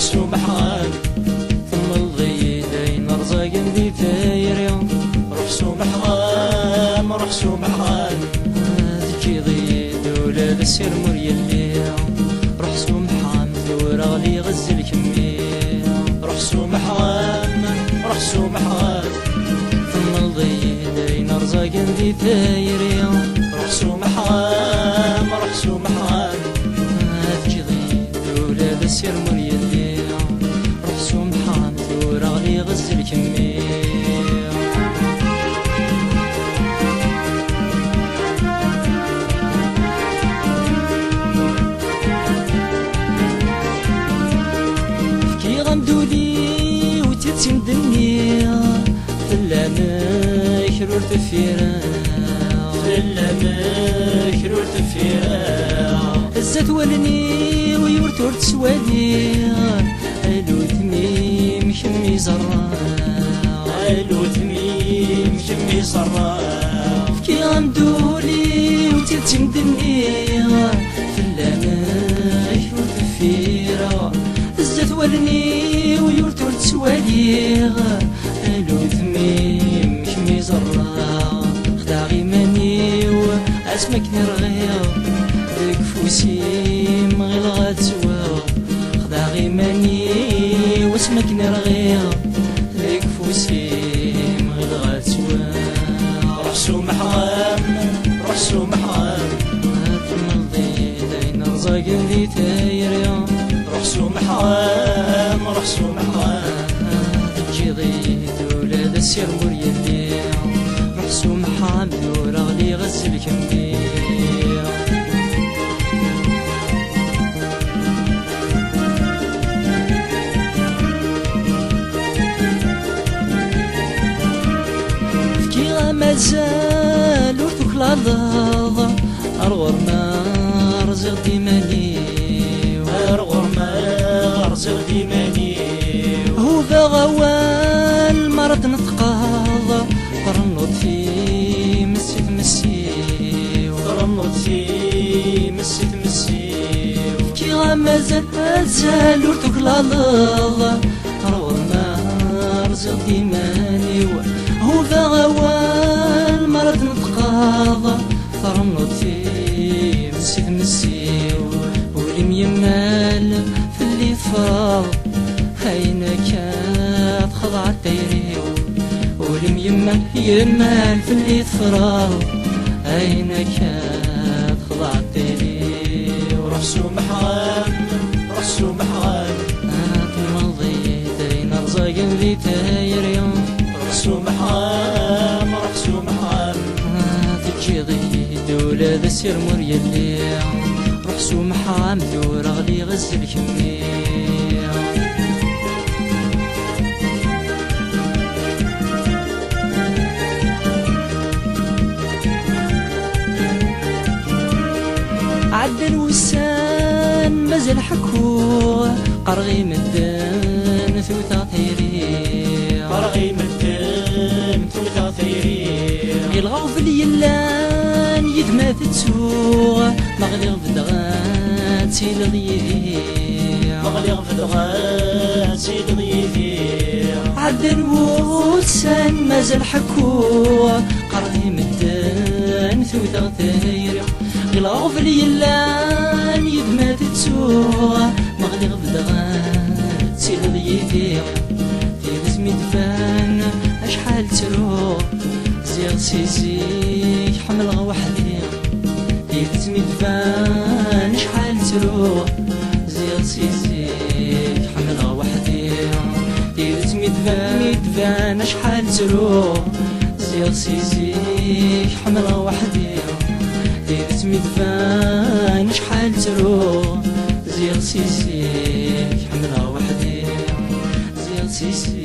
سمحان ثم الضيدين رزاق ذي ثاير روح سمحان روح سمحان تجي ضيد ولا بسير مريلي روح سمحان ثورة غلي غزل كمية روح سمحان روح سمحان ثم الضيدين رزاق ذي ثاير روح سمحان روح سمحان تجي ضيد ولا بسير مريلي روح سمحان ثورة غلي غزل كمية غمدولي وتتسم دنيا فلا مكرور تفيرا فلا مكرور تفيرا الزات ولني ويورتور تسوالي الو ثميم كمي زرا الو ثميم كمي زرا فكي غمدولي وتتسم دنيا فلا مكرور تفيرا الزات ولني ويورتور تسواليغ الو ثميم كمي زرا خدا غي مانيو اسمك نرغيغ ديك فوسي مغيل غاتسواغ خدا غي مانيو اسمك نرغيغ ديك فوسي مغيل غاتسواغ روح سمحان روح سمحان تمضي داين رزاق ذي ثاير روح سمحان روح سمحان تجي ضيد ولا ذا السير مريلي روح سمحان دور غلي غزل كمية فكي غمازال ورثوك لاضاضا أرغر ما رزق ديماني أرغر ما رزق ديماني هو بغوال مرض نتقاضى قرنوط في مسيت مسيو قرنوط في مسيت مسيو كي غمازال أزال ورثوك لاضاضا أرغر ما رزق ديماني هو بغوال مرض نتقاضى قرنوط في مسيت مسيو ولم يمال في اللي فاض هينا كانت خضع التيريو ولم يمال في اللي فراض هينا كانت خضع التيريو روح سمحان روح سمحان تمضي داين رزاق ذي تاير روح سمحان روح سمحان تجي ضيد ولا ذا السير مريلي روح سمحان دور غلي غزل كمية عد الوسان مازال حكو قرغي مدان ثوثا ثيري قرغي مدان ثوثا ثيري الغوف اليلان يدما تتسوغ مغلق بدغات سيل ضيفي مغلق بدغات سيل ضيفي عد الوسان مازال حكو قرغي مدان ثوثا ثيري الغوف اليلان يدما تتسوغ مغلق بدغات سيل ضيفي في بسمي دفان اشحال تروح زيغ سيزيك حمل وحدي يلزمي دفان شحال تروح زيغ سيزيك حمل وحدي يلزمي دفان شحال تروح زيغ سيزيك حمل وحدي يلزمي دفان شحال تروح زيغ سيزيك حمل وحدي زيغ سيزيك